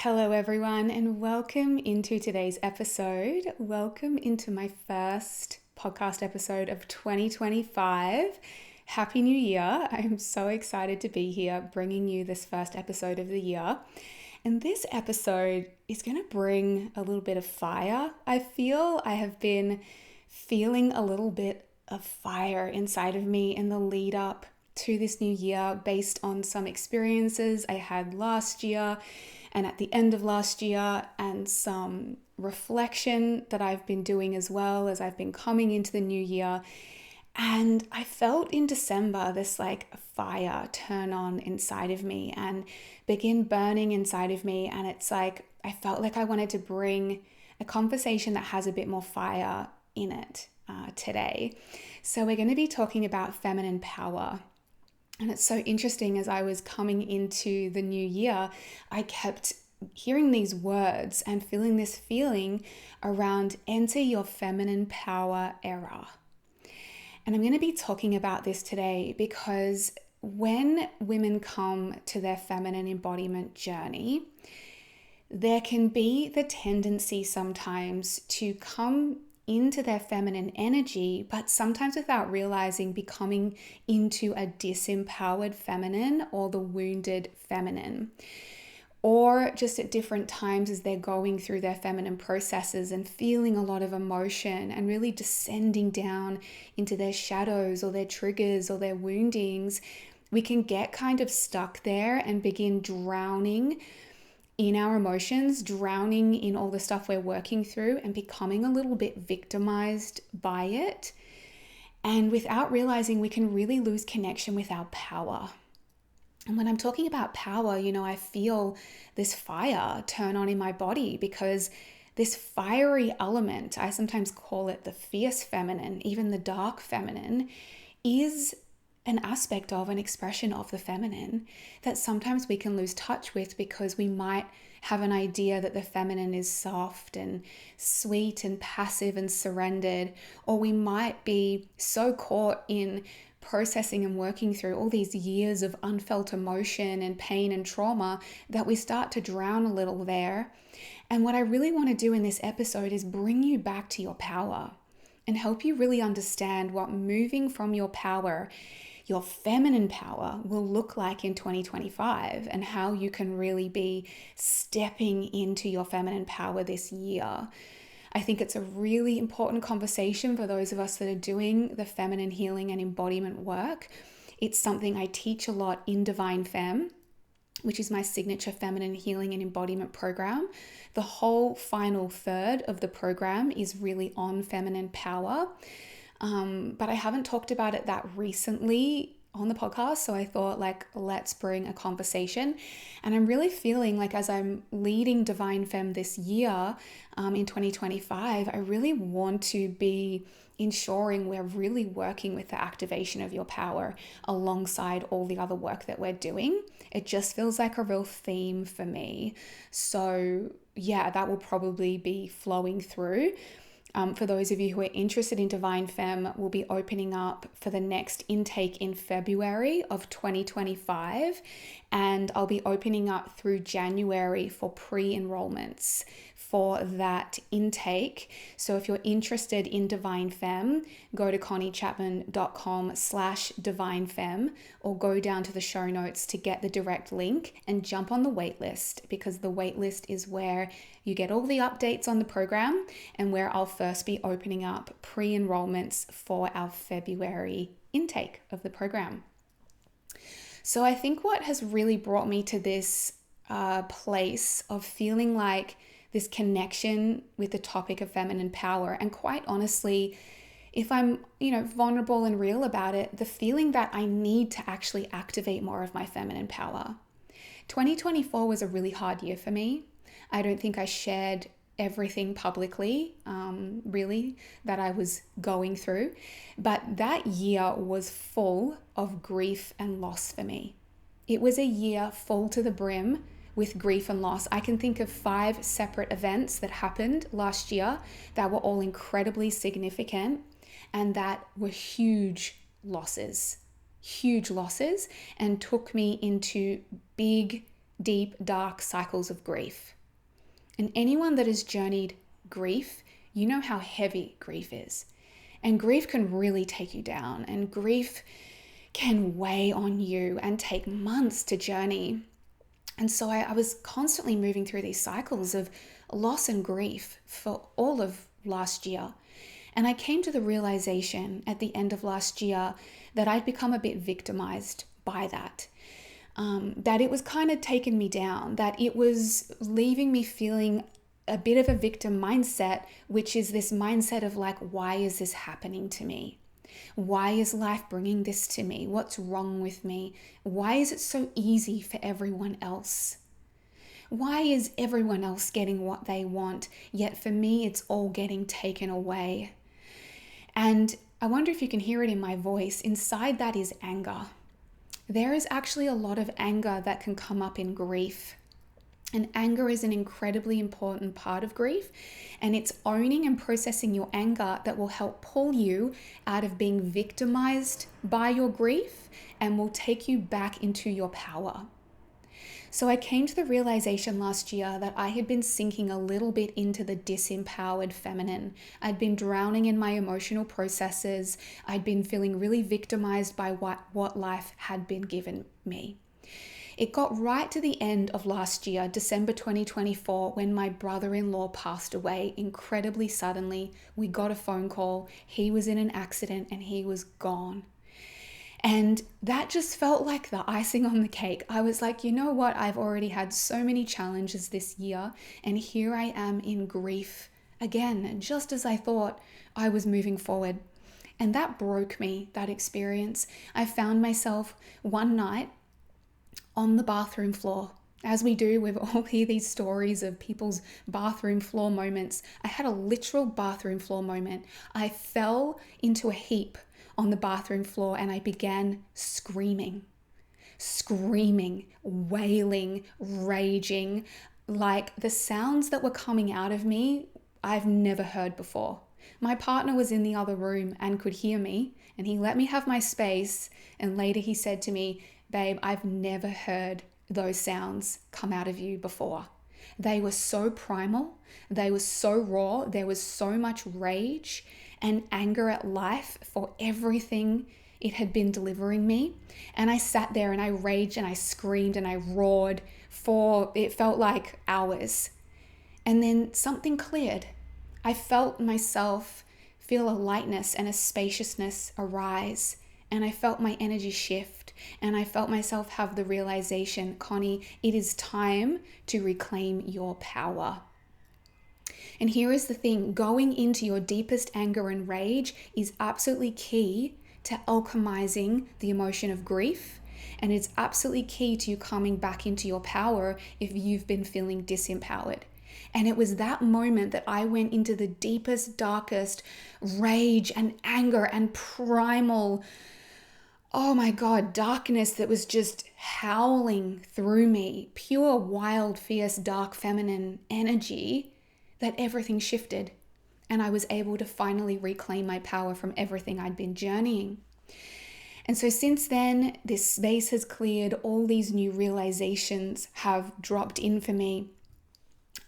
Hello, everyone, and welcome into today's episode. Welcome into my first podcast episode of 2025. Happy New Year. I'm so excited to be here bringing you this first episode of the year. And this episode is going to bring a little bit of fire. I feel I have been feeling a little bit of fire inside of me in the lead up to this new year based on some experiences I had last year and at the end of last year, and some reflection that I've been doing as well as I've been coming into the new year. And I felt in December this fire turn on inside of me and begin burning inside of me. And it's like I felt like I wanted to bring a conversation that has a bit more fire in it today. So we're going to be talking about feminine power. And it's so interesting, as I was coming into the new year, I kept hearing these words and feeling this feeling around enter your feminine power era. And I'm going to be talking about this today because when women come to their feminine embodiment journey, there can be the tendency sometimes to come into their feminine energy, but sometimes without realizing becoming into a disempowered feminine or the wounded feminine. Or just at different times as they're going through their feminine processes and feeling a lot of emotion and really descending down into their shadows or their triggers or their woundings, we can get kind of stuck there and begin drowning in our emotions, drowning in all the stuff we're working through and becoming a little bit victimized by it. And without realizing, we can really lose connection with our power. And when I'm talking about power, I feel this fire turn on in my body because this fiery element, I sometimes call it the fierce feminine, even the dark feminine, is an aspect of an expression of the feminine that sometimes we can lose touch with because we might have an idea that the feminine is soft and sweet and passive and surrendered, or we might be so caught in processing and working through all these years of unfelt emotion and pain and trauma that we start to drown a little there. And what I really want to do in this episode is bring you back to your power and help you really understand what moving from your power, your feminine power, will look like in 2025 and how you can really be stepping into your feminine power this year. I think it's a really important conversation for those of us that are doing the feminine healing and embodiment work. It's something I teach a lot in Divine Femme, which is my signature feminine healing and embodiment program. The whole final third of the program is really on feminine power. But I haven't talked about it that recently on the podcast. So I thought let's bring a conversation. And I'm really feeling like as I'm leading Divine Femme this year in 2025, I really want to be ensuring we're really working with the activation of your power alongside all the other work that we're doing. It just feels like a real theme for me. So yeah, that will probably be flowing through. For those of you who are interested in Divine Femme, we'll be opening up for the next intake in February of 2025, and I'll be opening up through January for pre-enrollments for that intake. So if you're interested in Divine Femme, go to conniechapman.com/divinefemme or go down to the show notes to get the direct link and jump on the waitlist, because the waitlist is where you get all the updates on the program and where I'll first be opening up pre-enrollments for our February intake of the program. So I think what has really brought me to this place of feeling like this connection with the topic of feminine power, and quite honestly, if I'm, vulnerable and real about it, the feeling that I need to actually activate more of my feminine power. 2024 was a really hard year for me. I don't think I shared everything publicly, really, that I was going through. But that year was full of grief and loss for me. It was a year full to the brim with grief and loss. I can think of 5 separate events that happened last year that were all incredibly significant and that were huge losses, and took me into big deep, dark cycles of grief. And anyone that has journeyed grief, you know how heavy grief is. And grief can really take you down, and grief can weigh on you and take months to journey. And so I was constantly moving through these cycles of loss and grief for all of last year. And I came to the realization at the end of last year that I'd become a bit victimized by that. That it was kind of taking me down, that it was leaving me feeling a bit of a victim mindset, which is this mindset of like, why is this happening to me? Why is life bringing this to me? What's wrong with me? Why is it so easy for everyone else? Why is everyone else getting what they want, yet for me it's all getting taken away? And I wonder if you can hear it in my voice. Inside that is anger. There is actually a lot of anger that can come up in grief. And anger is an incredibly important part of grief. And it's owning and processing your anger that will help pull you out of being victimized by your grief and will take you back into your power. So I came to the realization last year that I had been sinking a little bit into the disempowered feminine. I'd been drowning in my emotional processes. I'd been feeling really victimized by what life had been given me. It got right to the end of last year, December 2024, when my brother-in-law passed away incredibly suddenly. We got a phone call. He was in an accident and he was gone. And that just felt like the icing on the cake. I was like, you know what? I've already had so many challenges this year, and here I am in grief again, just as I thought I was moving forward. And that broke me, that experience. I found myself one night on the bathroom floor. As we do, we all hear these stories of people's bathroom floor moments. I had a literal bathroom floor moment. I fell into a heap on the bathroom floor and I began screaming, wailing, raging, like the sounds that were coming out of me, I've never heard before. My partner was in the other room and could hear me, and he let me have my space. And later he said to me, babe, I've never heard those sounds come out of you before. They were so primal. They were so raw. There was so much rage and anger at life for everything it had been delivering me. And I sat there and I raged and I screamed and I roared for, it felt like hours. And then something cleared. I felt myself feel a lightness and a spaciousness arise. And I felt my energy shift. And I felt myself have the realization, Connie, it is time to reclaim your power. And here is the thing, going into your deepest anger and rage is absolutely key to alchemizing the emotion of grief. And it's absolutely key to you coming back into your power if you've been feeling disempowered. And it was that moment that I went into the deepest, darkest rage and anger and primal, oh my God, darkness that was just howling through me, pure, wild, fierce, dark, feminine energy, that everything shifted. And I was able to finally reclaim my power from everything I'd been journeying. And so since then, this space has cleared, all these new realizations have dropped in for me.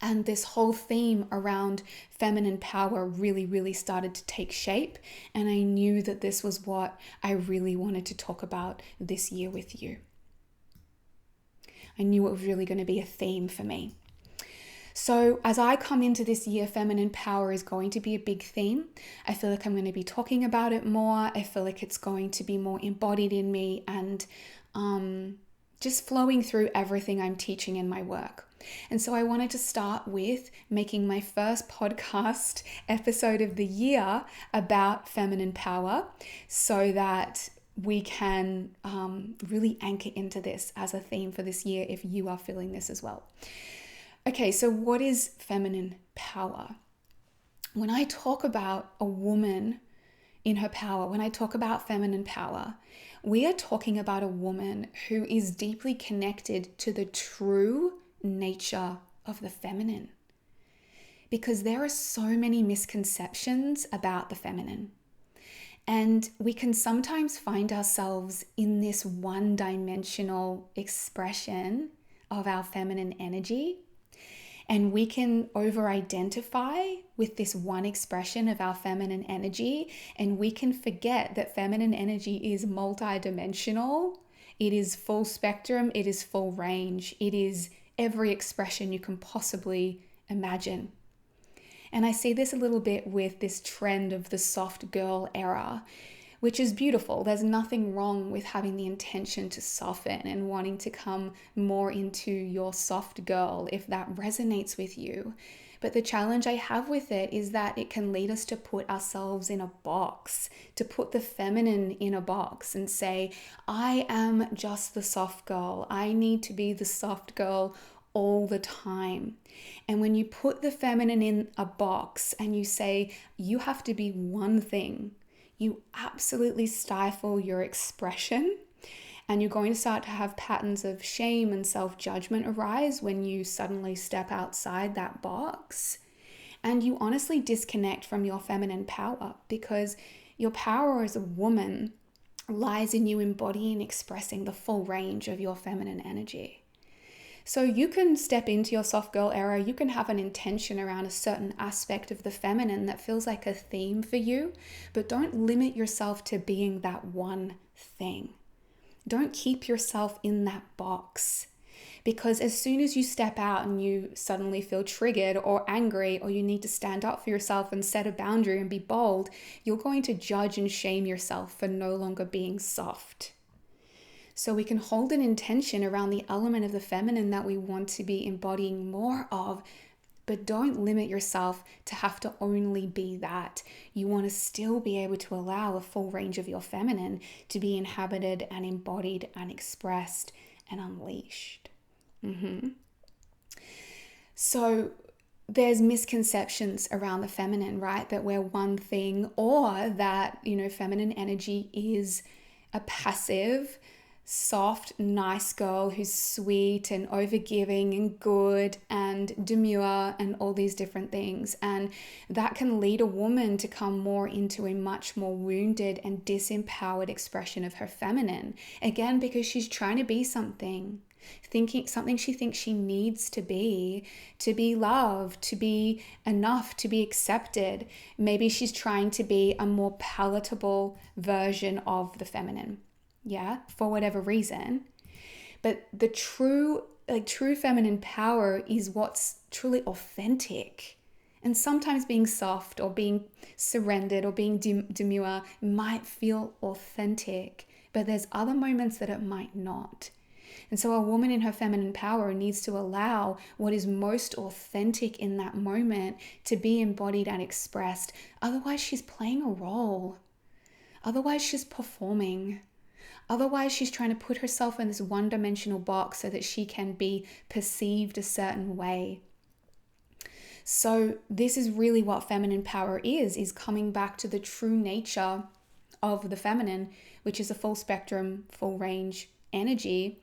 And this whole theme around feminine power really, really started to take shape. And I knew that this was what I really wanted to talk about this year with you. I knew it was really going to be a theme for me. So as I come into this year, feminine power is going to be a big theme. I feel like I'm going to be talking about it more. I feel like it's going to be more embodied in me and just flowing through everything I'm teaching in my work. And so I wanted to start with making my first podcast episode of the year about feminine power so that we can really anchor into this as a theme for this year if you are feeling this as well. Okay, so what is feminine power? When I talk about a woman in her power, when I talk about feminine power, we are talking about a woman who is deeply connected to the true nature of the feminine. Because there are so many misconceptions about the feminine. And we can sometimes find ourselves in this one-dimensional expression of our feminine energy. And we can over-identify with this one expression of our feminine energy, and we can forget that feminine energy is multidimensional. It is full spectrum, it is full range, it is every expression you can possibly imagine. And I see this a little bit with this trend of the soft girl era, which is beautiful. There's nothing wrong with having the intention to soften and wanting to come more into your soft girl if that resonates with you. But the challenge I have with it is that it can lead us to put ourselves in a box, to put the feminine in a box and say, I am just the soft girl. I need to be the soft girl all the time. And when you put the feminine in a box and you say, you have to be one thing, you absolutely stifle your expression, and you're going to start to have patterns of shame and self-judgment arise when you suddenly step outside that box. And you honestly disconnect from your feminine power, because your power as a woman lies in you embodying and expressing the full range of your feminine energy. So you can step into your soft girl era, you can have an intention around a certain aspect of the feminine that feels like a theme for you, but don't limit yourself to being that one thing. Don't keep yourself in that box, because as soon as you step out and you suddenly feel triggered or angry, or you need to stand up for yourself and set a boundary and be bold, you're going to judge and shame yourself for no longer being soft. So we can hold an intention around the element of the feminine that we want to be embodying more of, but don't limit yourself to have to only be that. You want to still be able to allow a full range of your feminine to be inhabited and embodied and expressed and unleashed. So there's misconceptions around the feminine, right? That we're one thing, or that, feminine energy is a passive, soft, nice girl who's sweet and overgiving and good and demure and all these different things. And that can lead a woman to come more into a much more wounded and disempowered expression of her feminine. Again, because she's trying to be something she thinks she needs to be loved, to be enough, to be accepted. Maybe she's trying to be a more palatable version of the feminine. For whatever reason. But the true feminine power is what's truly authentic. And sometimes being soft or being surrendered or being demure might feel authentic, but there's other moments that it might not. And so a woman in her feminine power needs to allow what is most authentic in that moment to be embodied and expressed. Otherwise, she's playing a role. Otherwise, she's performing. Otherwise, she's trying to put herself in this one-dimensional box so that she can be perceived a certain way. So this is really what feminine power is coming back to the true nature of the feminine, which is a full spectrum, full range energy,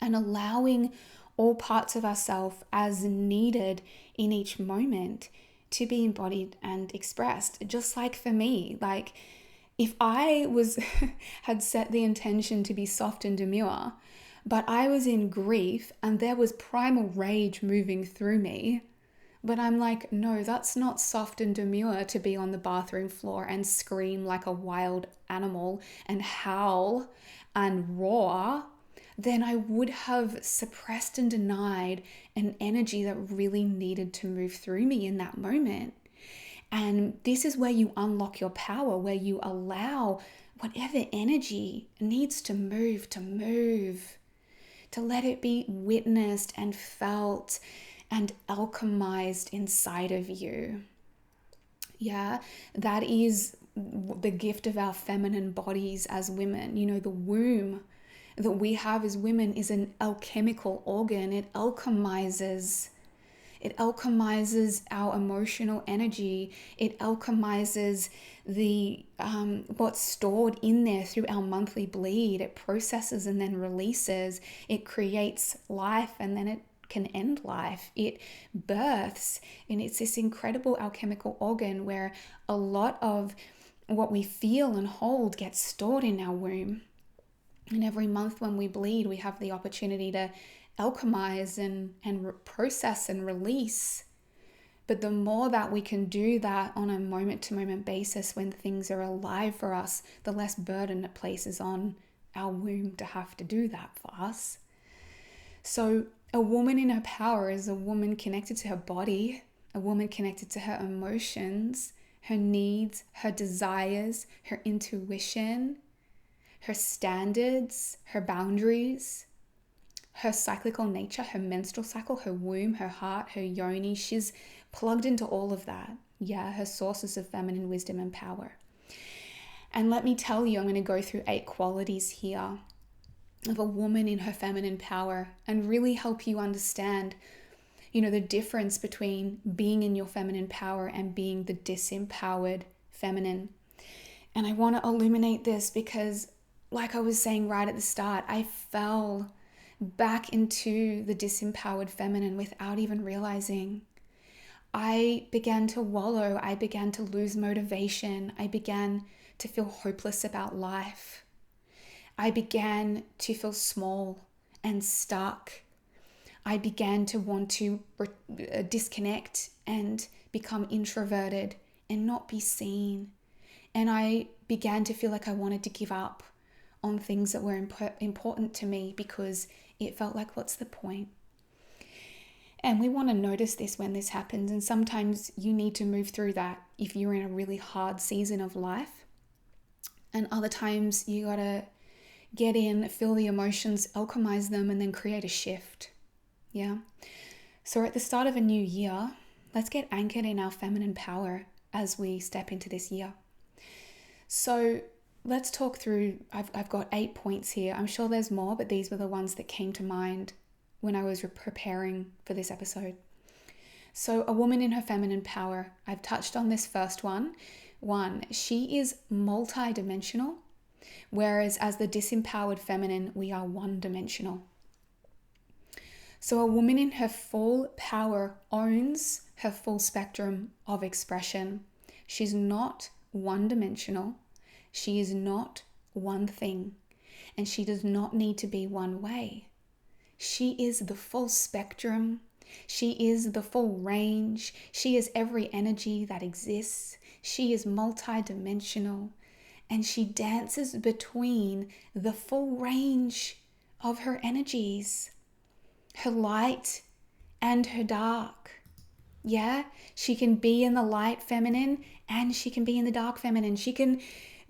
and allowing all parts of ourselves as needed in each moment to be embodied and expressed. Just like for me, if I had set the intention to be soft and demure, but I was in grief and there was primal rage moving through me, but I'm like, no, that's not soft and demure to be on the bathroom floor and scream like a wild animal and howl and roar, then I would have suppressed and denied an energy that really needed to move through me in that moment. And this is where you unlock your power, where you allow whatever energy needs to move, to let it be witnessed and felt and alchemized inside of you. That is the gift of our feminine bodies as women. The womb that we have as women is an alchemical organ. It alchemizes our emotional energy. It alchemizes the what's stored in there through our monthly bleed. It processes and then releases. It creates life and then it can end life. It births, and it's this incredible alchemical organ where a lot of what we feel and hold gets stored in our womb. And every month when we bleed, we have the opportunity to alchemize and process and release. But the more that we can do that on a moment-to-moment basis when things are alive for us, the less burden it places on our womb to have to do that for us. So a woman in her power is a woman connected to her body, a woman connected to her emotions, her needs, her desires, her intuition, her standards, her boundaries, her cyclical nature, her menstrual cycle, her womb, her heart, her yoni. She's plugged into all of that. Yeah, her sources of feminine wisdom and power. And let me tell you, I'm going to go through 8 qualities here of a woman in her feminine power and really help you understand, the difference between being in your feminine power and being the disempowered feminine. And I want to illuminate this because, like I was saying right at the start, I fell back into the disempowered feminine without even realizing. I began to wallow. I began to lose motivation. I began to feel hopeless about life. I began to feel small and stuck. I began to want to disconnect and become introverted and not be seen. And I began to feel like I wanted to give up on things that were important to me because it felt like, what's the point? And we want to notice this when this happens. And sometimes you need to move through that if you're in a really hard season of life. And other times you got to get in, feel the emotions, alchemize them, and then create a shift. Yeah. So at the start of a new year, let's get anchored in our feminine power as we step into this year. So let's talk through, I've got 8 points here. I'm sure there's more, but these were the ones that came to mind when I was preparing for this episode. So a woman in her feminine power, I've touched on this first one. She is multi-dimensional, whereas as the disempowered feminine, we are one-dimensional. So a woman in her full power owns her full spectrum of expression. She's not one-dimensional. She is not one thing, and she does not need to be one way. She is the full spectrum. She is the full range. She is every energy that exists. She is multidimensional, and she dances between the full range of her energies, her light and her dark. Yeah, she can be in the light feminine and she can be in the dark feminine. She can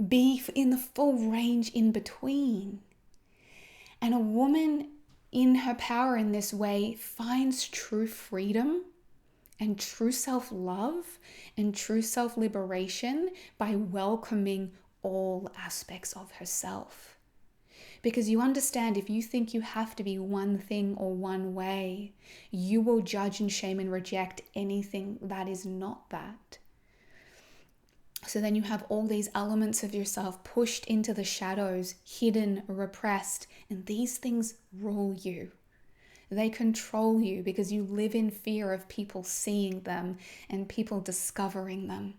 be in the full range in between. And a woman in her power in this way finds true freedom and true self-love and true self-liberation by welcoming all aspects of herself. Because you understand, if you think you have to be one thing or one way, you will judge and shame and reject anything that is not that. So then you have all these elements of yourself pushed into the shadows, hidden, repressed, and these things rule you. They control you because you live in fear of people seeing them and people discovering them.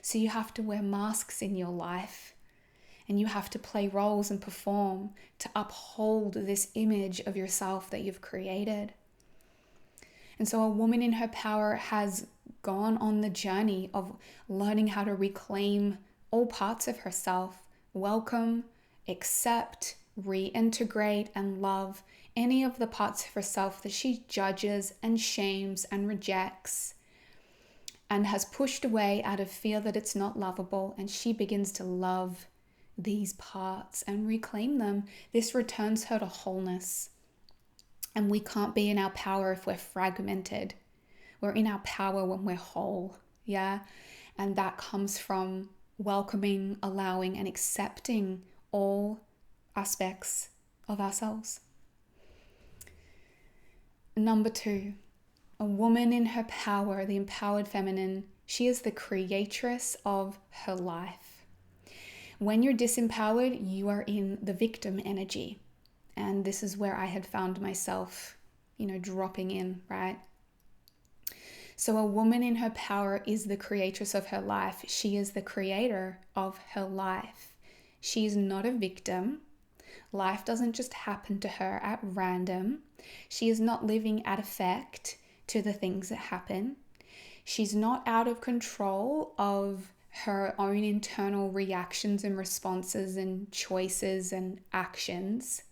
So you have to wear masks in your life, and you have to play roles and perform to uphold this image of yourself that you've created. And so a woman in her power has gone on the journey of learning how to reclaim all parts of herself, welcome, accept, reintegrate, and love any of the parts of herself that she judges and shames and rejects and has pushed away out of fear that it's not lovable, and she begins to love these parts and reclaim them. This returns her to wholeness. And we can't be in our power if we're fragmented. We're in our power when we're whole, yeah? And that comes from welcoming, allowing, and accepting all aspects of ourselves. Number 2, a woman in her power, the empowered feminine, she is the creatress of her life. When you're disempowered, you are in the victim energy. And this is where I had found myself, dropping in, right? So a woman in her power is the creatress of her life. She is the creator of her life. She is not a victim. Life doesn't just happen to her at random. She is not living at effect to the things that happen. She's not out of control of her own internal reactions and responses and choices and actions.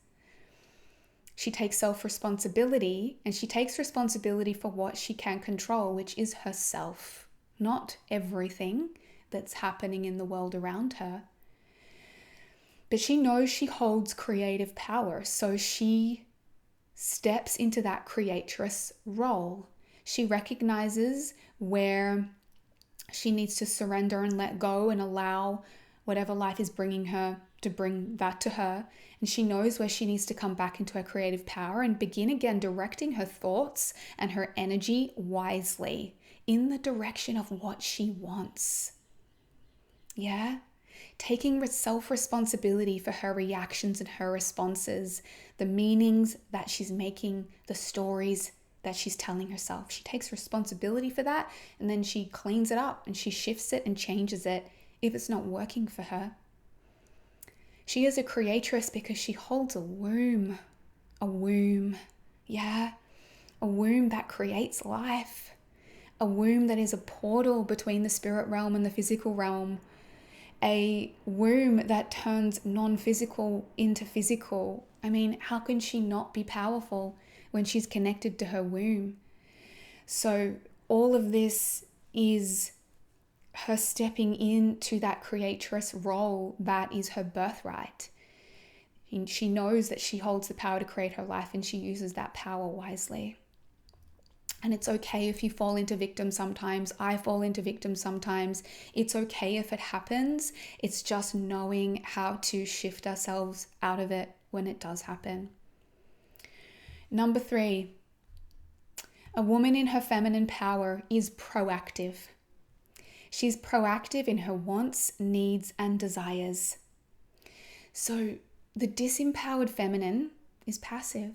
She takes self-responsibility, and she takes responsibility for what she can control, which is herself, not everything that's happening in the world around her. But she knows she holds creative power, so she steps into that creatress role. She recognizes where she needs to surrender and let go and allow whatever life is bringing her to bring that to her. And she knows where she needs to come back into her creative power and begin again directing her thoughts and her energy wisely in the direction of what she wants. Yeah? Taking self-responsibility for her reactions and her responses, the meanings that she's making, the stories that she's telling herself. She takes responsibility for that, and then she cleans it up and she shifts it and changes it if it's not working for her. She is a creatress because she holds a womb, yeah, a womb that creates life, a womb that is a portal between the spirit realm and the physical realm, a womb that turns non-physical into physical. I mean, how can she not be powerful when she's connected to her womb? So all of this is her stepping into that creatress role that is her birthright. And she knows that she holds the power to create her life, and she uses that power wisely. And it's okay if you fall into victim sometimes. I fall into victim sometimes. It's okay if it happens. It's just knowing how to shift ourselves out of it when it does happen. Number 3, a woman in her feminine power is proactive. She's proactive in her wants, needs, and desires. So the disempowered feminine is passive.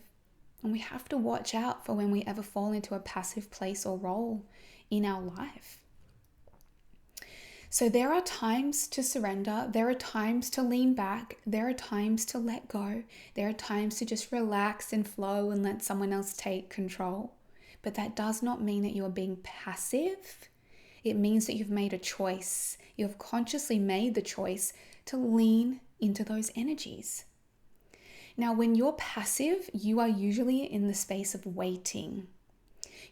And we have to watch out for when we ever fall into a passive place or role in our life. So there are times to surrender. There are times to lean back. There are times to let go. There are times to just relax and flow and let someone else take control. But that does not mean that you're being passive. It means that you've made a choice. You have consciously made the choice to lean into those energies. Now, when you're passive, you are usually in the space of waiting.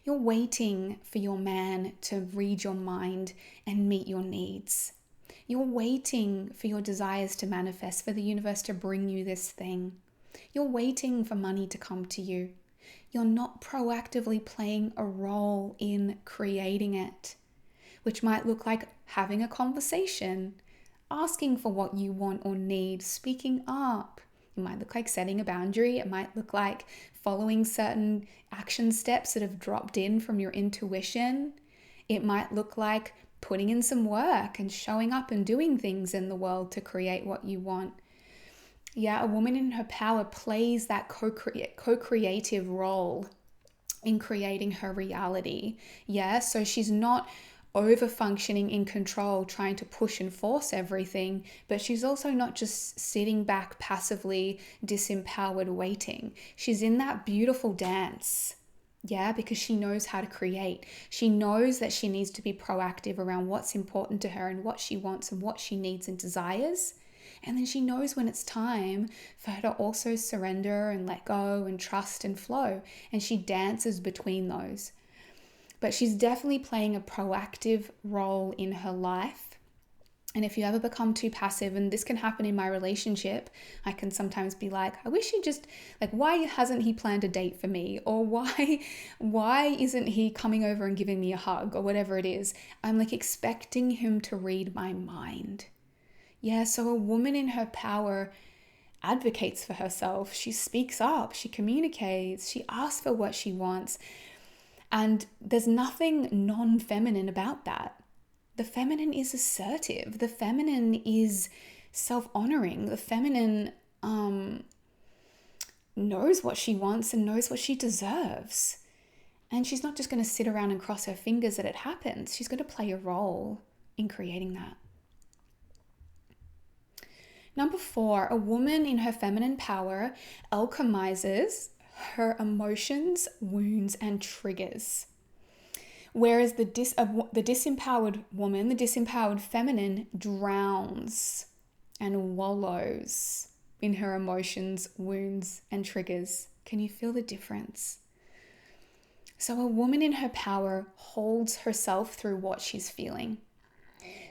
You're waiting for your man to read your mind and meet your needs. You're waiting for your desires to manifest, for the universe to bring you this thing. You're waiting for money to come to you. You're not proactively playing a role in creating it, which might look like having a conversation, asking for what you want or need, speaking up. It might look like setting a boundary. It might look like following certain action steps that have dropped in from your intuition. It might look like putting in some work and showing up and doing things in the world to create what you want. Yeah, a woman in her power plays that co-creative role in creating her reality. Yeah, so she's not over-functioning in control, trying to push and force everything, but she's also not just sitting back passively, disempowered, waiting. She's in that beautiful dance, yeah, because she knows how to create. She knows that she needs to be proactive around what's important to her and what she wants and what she needs and desires. And then she knows when it's time for her to also surrender and let go and trust and flow. And she dances between those. But she's definitely playing a proactive role in her life. And if you ever become too passive, and this can happen in my relationship, I can sometimes be like, I wish he just, like, why hasn't he planned a date for me? Or why isn't he coming over and giving me a hug or whatever it is? I'm like expecting him to read my mind. Yeah, so a woman in her power advocates for herself. She speaks up, she communicates, she asks for what she wants. And there's nothing non-feminine about that. The feminine is assertive. The feminine is self-honoring. The feminine knows what she wants and knows what she deserves. And she's not just going to sit around and cross her fingers that it happens. She's going to play a role in creating that. Number 4, a woman in her feminine power alchemizes her emotions, wounds, and triggers. Whereas the disempowered woman, the disempowered feminine, drowns and wallows in her emotions, wounds, and triggers. Can you feel the difference? So a woman in her power holds herself through what she's feeling.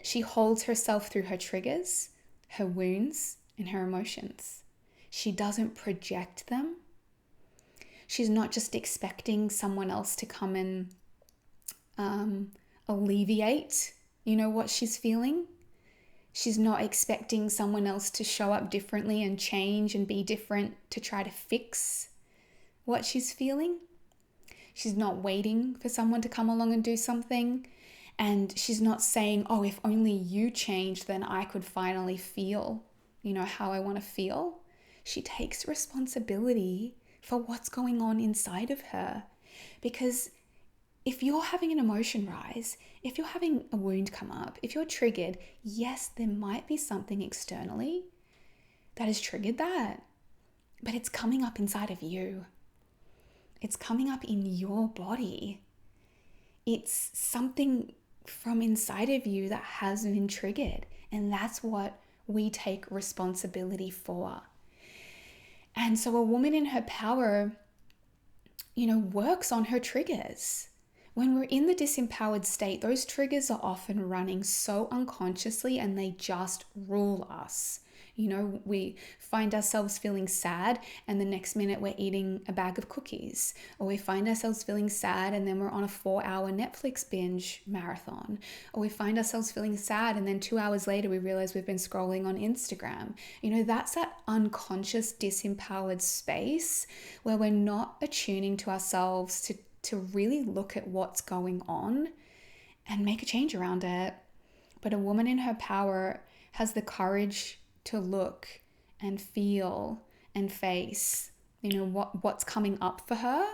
She holds herself through her triggers, her wounds, and her emotions. She doesn't project them. She's not just expecting someone else to come and alleviate, what she's feeling. She's not expecting someone else to show up differently and change and be different to try to fix what she's feeling. She's not waiting for someone to come along and do something. And she's not saying, oh, if only you changed, then I could finally feel, how I want to feel. She takes responsibility for what's going on inside of her. Because if you're having an emotion rise, if you're having a wound come up, if you're triggered, yes, there might be something externally that has triggered that, but it's coming up inside of you. It's coming up in your body. It's something from inside of you that has been triggered, and that's what we take responsibility for. And so a woman in her power, works on her triggers. When we're in the disempowered state, those triggers are often running so unconsciously and they just rule us. We find ourselves feeling sad and the next minute we're eating a bag of cookies. Or we find ourselves feeling sad and then we're on a 4-hour Netflix binge marathon. Or we find ourselves feeling sad and then 2 hours later we realize we've been scrolling on Instagram. That's that unconscious disempowered space where we're not attuning to ourselves to really look at what's going on and make a change around it. But a woman in her power has the courage to look and feel and face, what's coming up for her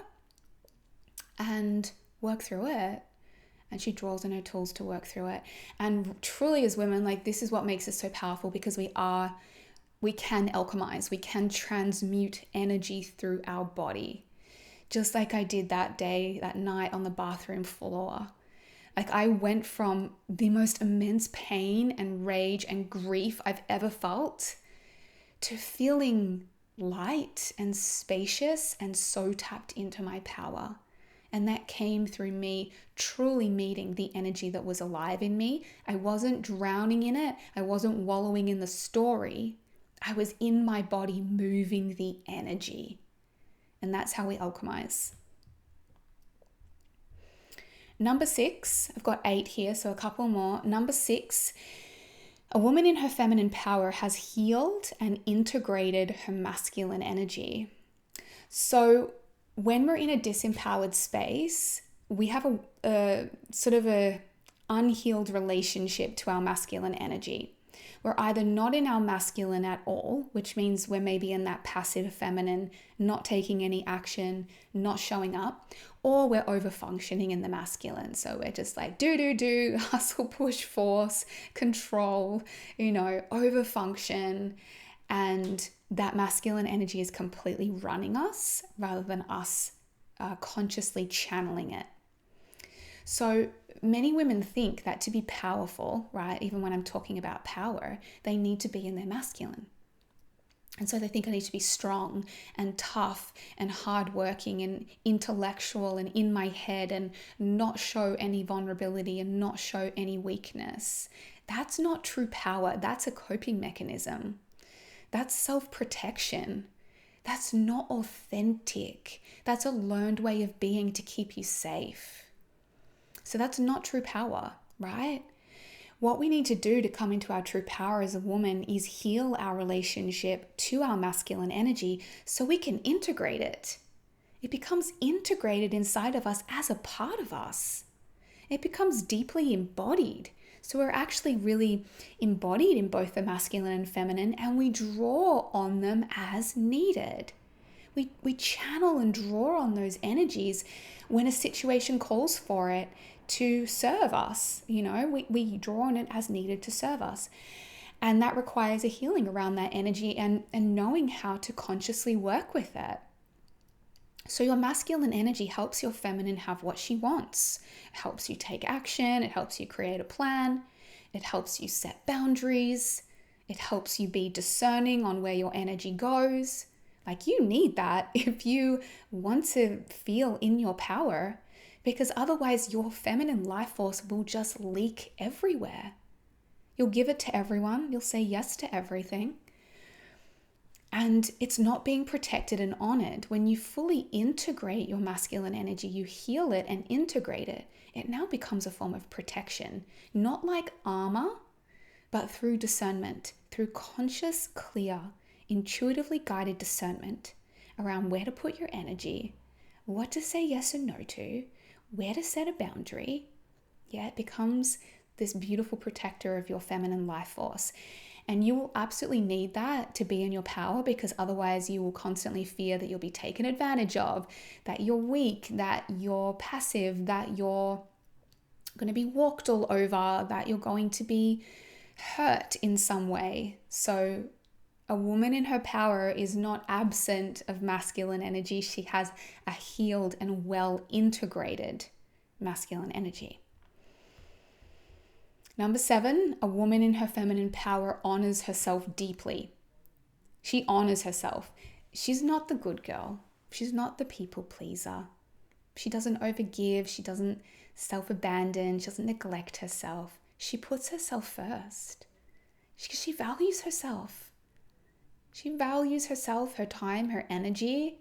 and work through it. And she draws on her tools to work through it. And truly as women, this is what makes us so powerful, because we can alchemize, we can transmute energy through our body. Just like I did that night on the bathroom floor. I went from the most immense pain and rage and grief I've ever felt to feeling light and spacious and so tapped into my power. And that came through me truly meeting the energy that was alive in me. I wasn't drowning in it. I wasn't wallowing in the story. I was in my body moving the energy. And that's how we alchemize. Number 6, I've got 8 here, so a couple more. Number 6, a woman in her feminine power has healed and integrated her masculine energy. So when we're in a disempowered space, we have a sort of a unhealed relationship to our masculine energy. We're either not in our masculine at all, which means we're maybe in that passive feminine, not taking any action, not showing up, or we're over-functioning in the masculine. So we're just do, hustle, push, force, control, over-function, and that masculine energy is completely running us rather than us consciously channeling it. So many women think that to be powerful, right, even when I'm talking about power, they need to be in their masculine. And so they think I need to be strong and tough and hardworking and intellectual and in my head and not show any vulnerability and not show any weakness. That's not true power. That's a coping mechanism. That's self-protection. That's not authentic. That's a learned way of being to keep you safe. So that's not true power, right? What we need to do to come into our true power as a woman is heal our relationship to our masculine energy so we can integrate it. It becomes integrated inside of us as a part of us. It becomes deeply embodied. So we're actually really embodied in both the masculine and feminine, and we draw on them as needed. We channel and draw on those energies when a situation calls for it to serve us. We draw on it as needed to serve us. And that requires a healing around that energy and knowing how to consciously work with it. So your masculine energy helps your feminine have what she wants. It helps you take action. It helps you create a plan. It helps you set boundaries. It helps you be discerning on where your energy goes. Like, you need that if you want to feel in your power, because otherwise your feminine life force will just leak everywhere. You'll give it to everyone. You'll say yes to everything. And it's not being protected and honored. When you fully integrate your masculine energy, you heal it and integrate it, it now becomes a form of protection, not like armor, but through discernment, through conscious, clear, intuitively guided discernment around where to put your energy, what to say yes and no to, where to set a boundary. Yeah, it becomes this beautiful protector of your feminine life force. And you will absolutely need that to be in your power, because otherwise you will constantly fear that you'll be taken advantage of, that you're weak, that you're passive, that you're going to be walked all over, that you're going to be hurt in some way. So a woman in her power is not absent of masculine energy. She has a healed and well integrated masculine energy. Number 7, a woman in her feminine power honors herself deeply. She honors herself. She's not the good girl. She's not the people pleaser. She doesn't overgive. She doesn't self-abandon. She doesn't neglect herself. She puts herself first. She values herself. She values herself, her time, her energy.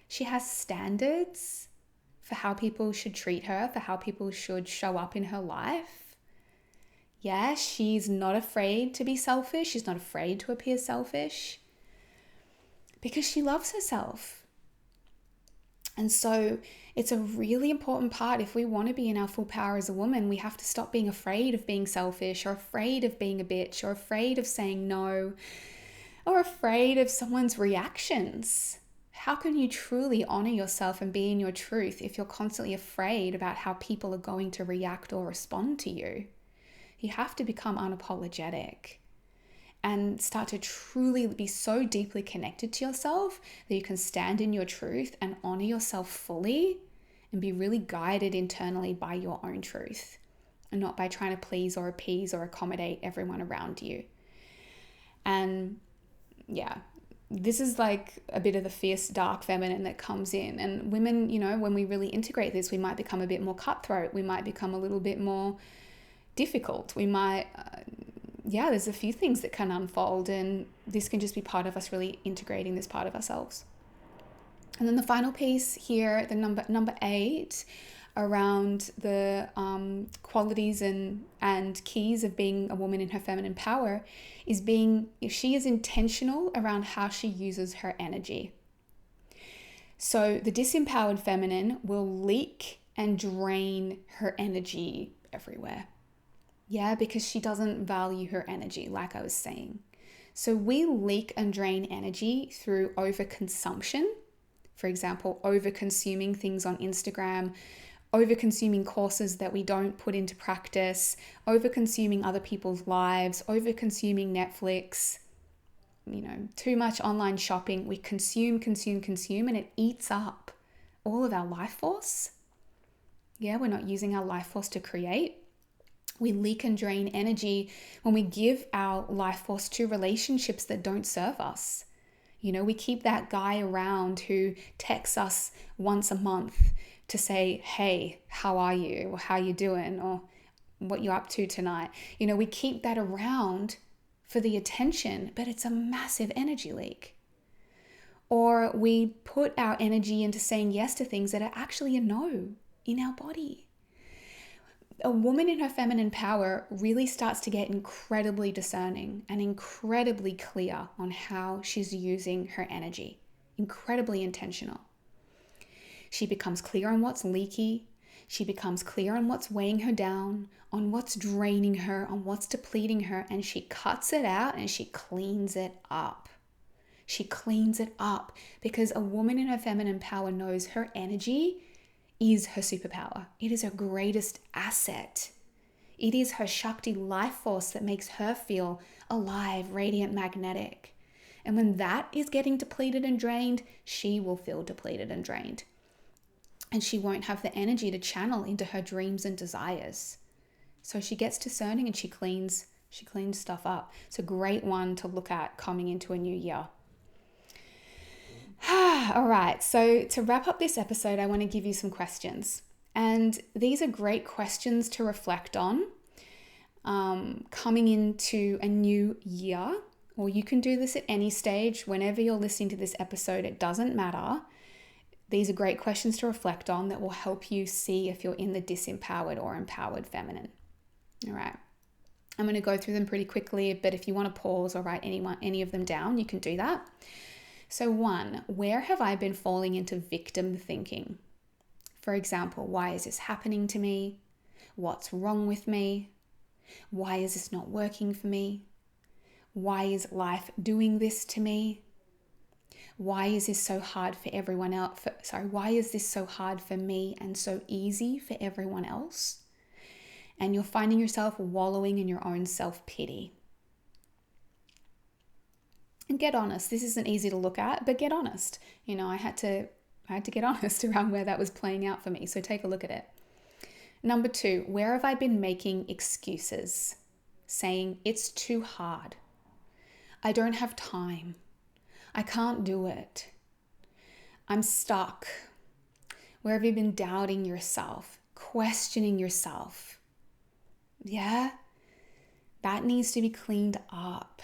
She has standards for how people should treat her, for how people should show up in her life. Yeah, she's not afraid to be selfish. She's not afraid to appear selfish because she loves herself. And so it's a really important part. If we want to be in our full power as a woman, we have to stop being afraid of being selfish, or afraid of being a bitch, or afraid of saying no, or afraid of someone's reactions. How can you truly honor yourself and be in your truth if you're constantly afraid about how people are going to react or respond to you? You have to become unapologetic and start to truly be so deeply connected to yourself that you can stand in your truth and honor yourself fully and be really guided internally by your own truth, and not by trying to please or appease or accommodate everyone around you. And yeah, this is like a bit of the fierce, dark feminine that comes in. And women, when we really integrate this, we might become a bit more cutthroat. We might become a little bit more difficult. We might, there's a few things that can unfold, and this can just be part of us really integrating this part of ourselves. And then the final piece here, the number 8, around the qualities and keys of being a woman in her feminine power, is she is intentional around how she uses her energy. So the disempowered feminine will leak and drain her energy everywhere. Yeah, because she doesn't value her energy, like I was saying. So we leak and drain energy through overconsumption. For example, over-consuming things on Instagram, over-consuming courses that we don't put into practice, over-consuming other people's lives, over-consuming Netflix, too much online shopping. We consume, and it eats up all of our life force. Yeah, we're not using our life force to create. We leak and drain energy when we give our life force to relationships that don't serve us. We keep that guy around who texts us once a month to say, hey, how are you? Or how you doing? Or what you up to tonight? We keep that around for the attention, but it's a massive energy leak. Or we put our energy into saying yes to things that are actually a no in our body. A woman in her feminine power really starts to get incredibly discerning and incredibly clear on how she's using her energy, incredibly intentional. She becomes clear on what's leaky. She becomes clear on what's weighing her down, on what's draining her, on what's depleting her, and she cuts it out and she cleans it up. She cleans it up because a woman in her feminine power knows her energy is her superpower. It is her greatest asset. It is her Shakti life force that makes her feel alive, radiant, magnetic. And when that is getting depleted and drained, she will feel depleted and drained. and she won't have the energy to channel into her dreams and desires. So she gets discerning and she cleans stuff up. It's a great one to look at coming into a new year. All right, so to wrap up this episode, I want to give you some questions. And these are great questions to reflect on coming into a new year. Or you can do this at any stage. Whenever you're listening to this episode, it doesn't matter. These are great questions to reflect on that will help you see if you're in the disempowered or empowered feminine. All right. I'm going to go through them pretty quickly, but if you want to pause or write any of them down, you can do that. So 1, where have I been falling into victim thinking? For example, why is this happening to me? What's wrong with me? Why is this not working for me? Why is life doing this to me? Why is this so hard for everyone else? Why is this so hard for me and so easy for everyone else? And you're finding yourself wallowing in your own self-pity. And get honest. This isn't easy to look at, but get honest. I had to get honest around where that was playing out for me. So take a look at it. Number 2, where have I been making excuses? Saying it's too hard. I don't have time. I can't do it. I'm stuck. Where have you been doubting yourself, questioning yourself? Yeah, that needs to be cleaned up.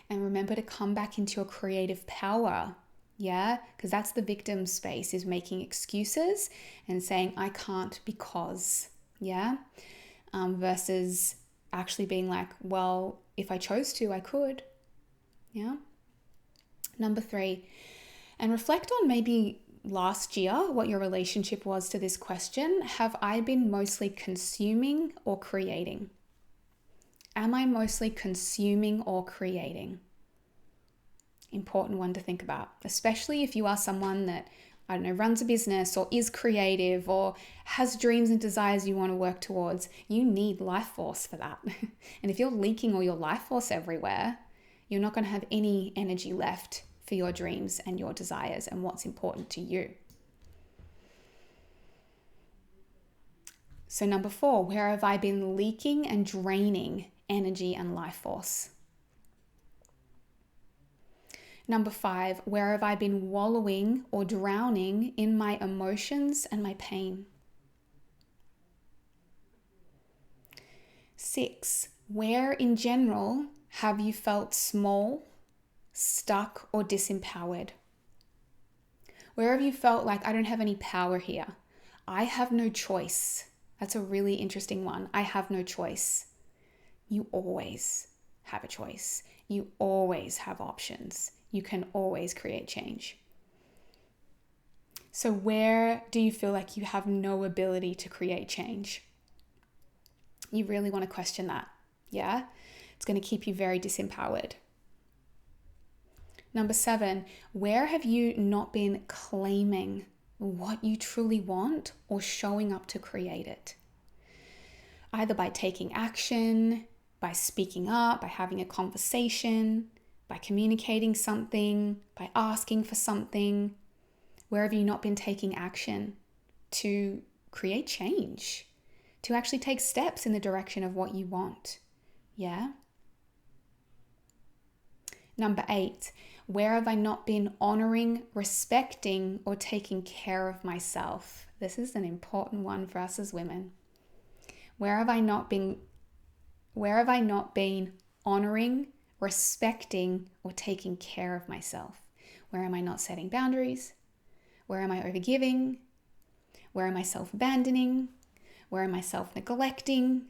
And remember to come back into your creative power. Yeah, because that's the victim space, is making excuses and saying, I can't because, yeah, versus actually being like, well, if I chose to, I could. Yeah. Number 3, and reflect on maybe last year, what your relationship was to this question. Have I been mostly consuming or creating? Am I mostly consuming or creating? Important one to think about, especially if you are someone that, runs a business or is creative or has dreams and desires you want to work towards. You need life force for that. And if you're leaking all your life force everywhere, you're not going to have any energy left for your dreams and your desires and what's important to you. So number 4, where have I been leaking and draining energy and life force? Number 5, where have I been wallowing or drowning in my emotions and my pain? 6, where in general have you felt small, stuck, or disempowered? Where have you felt like, I don't have any power here? I have no choice. That's a really interesting one. I have no choice. You always have a choice. You always have options. You can always create change. So where do you feel like you have no ability to create change? You really want to question that. Yeah? It's going to keep you very disempowered. Number 7, where have you not been claiming what you truly want or showing up to create it? Either by taking action, by speaking up, by having a conversation, by communicating something, by asking for something. Where have you not been taking action to create change, to actually take steps in the direction of what you want? Yeah? Number 8, where have I not been honoring, respecting, or taking care of myself? This is an important one for us as women. Where have I not been honoring, respecting, or taking care of myself? Where am I not setting boundaries? Where am I overgiving? Where am I self-abandoning? Where am I self-neglecting?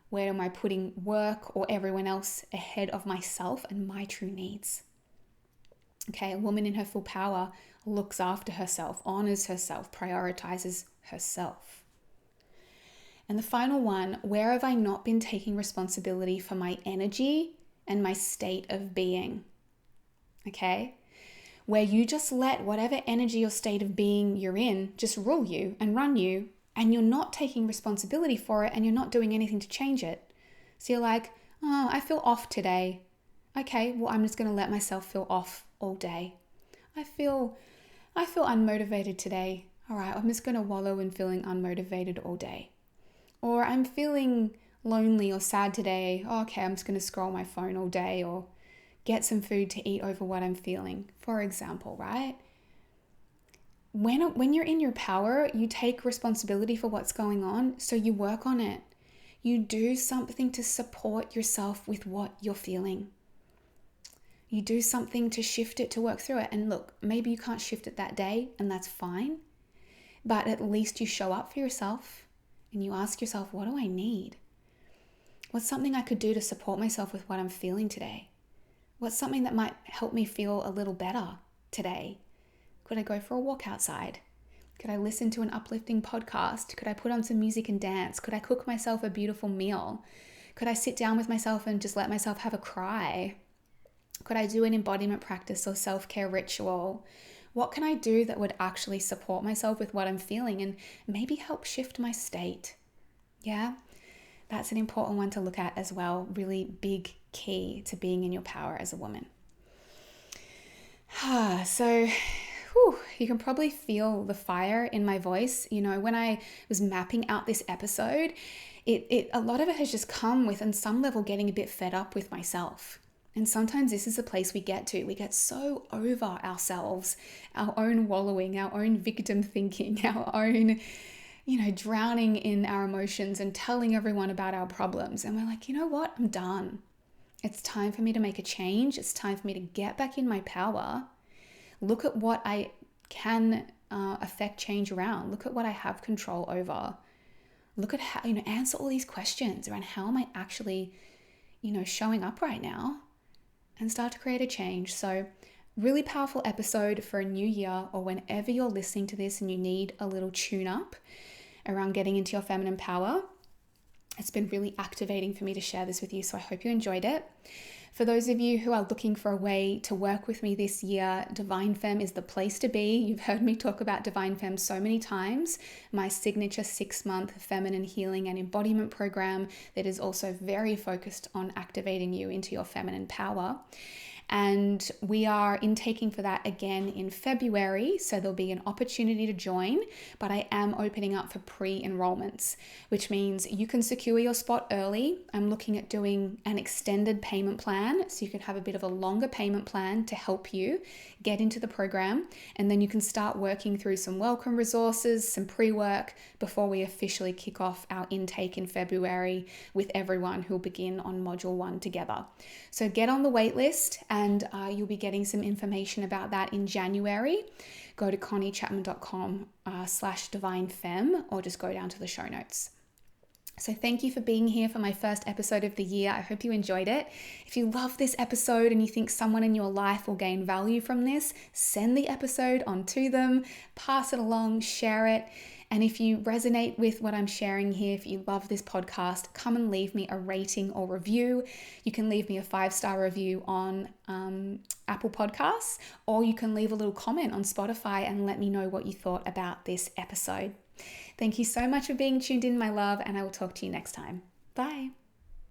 Where am I putting work or everyone else ahead of myself and my true needs? Okay, a woman in her full power looks after herself, honors herself, prioritizes herself. And the final one, where have I not been taking responsibility for my energy and my state of being? Okay, where you just let whatever energy or state of being you're in just rule you and run you, and you're not taking responsibility for it and you're not doing anything to change it. So you're like, oh, I feel off today. Okay, well, I'm just going to let myself feel off all day. I feel unmotivated today. all right, I'm just going to wallow in feeling unmotivated all day. Or I'm feeling lonely or sad today. Oh, okay, I'm just going to scroll my phone all day or get some food to eat over what I'm feeling, for example, right? When you're in your power, you take responsibility for what's going on, so you work on it. You do something to support yourself with what you're feeling. You do something to shift it, to work through it. And look, maybe you can't shift it that day, and that's fine. But at least you show up for yourself and you ask yourself, what do I need? What's something I could do to support myself with what I'm feeling today? What's something that might help me feel a little better today? Could I go for a walk outside? Could I listen to an uplifting podcast? Could I put on some music and dance? Could I cook myself a beautiful meal? Could I sit down with myself and just let myself have a cry? Could I do an embodiment practice or self-care ritual? What can I do that would actually support myself with what I'm feeling and maybe help shift my state? Yeah, that's an important one to look at as well. Really big key to being in your power as a woman. So, you can probably feel the fire in my voice. You know, when I was mapping out this episode, a lot of it has just come with, on some level, getting a bit fed up with myself. And sometimes this is the place we get to. We get so over ourselves, our own wallowing, our own victim thinking, our own, drowning in our emotions and telling everyone about our problems. And we're like, you know what? I'm done. It's time for me to make a change. It's time for me to get back in my power. Look at what I can affect change around. Look at what I have control over. Look at how, answer all these questions around how am I actually, showing up right now, and start to create a change. So really powerful episode for a new year, or whenever you're listening to this and you need a little tune up around getting into your feminine power. It's been really activating for me to share this with you, so I hope you enjoyed it. For those of you who are looking for a way to work with me this year, Divine Femme is the place to be. You've heard me talk about Divine Femme so many times, my signature 6-month feminine healing and embodiment program that is also very focused on activating you into your feminine power. And we are intaking for that again in February, so there'll be an opportunity to join, but I am opening up for pre-enrollments, which means you can secure your spot early. I'm looking at doing an extended payment plan, so you can have a bit of a longer payment plan to help you get into the program, and then you can start working through some welcome resources, some pre-work before we officially kick off our intake in February with everyone who'll begin on Module 1 together. So get on the wait list, and you'll be getting some information about that in January. Go to conniechapman.com/divinefemme, or just go down to the show notes. So thank you for being here for my first episode of the year. I hope you enjoyed it. If you love this episode and you think someone in your life will gain value from this, send the episode on to them, pass it along, share it. And if you resonate with what I'm sharing here, if you love this podcast, come and leave me a rating or review. You can leave me a 5-star review on Apple Podcasts, or you can leave a little comment on Spotify and let me know what you thought about this episode. Thank you so much for being tuned in, my love, and I will talk to you next time. Bye.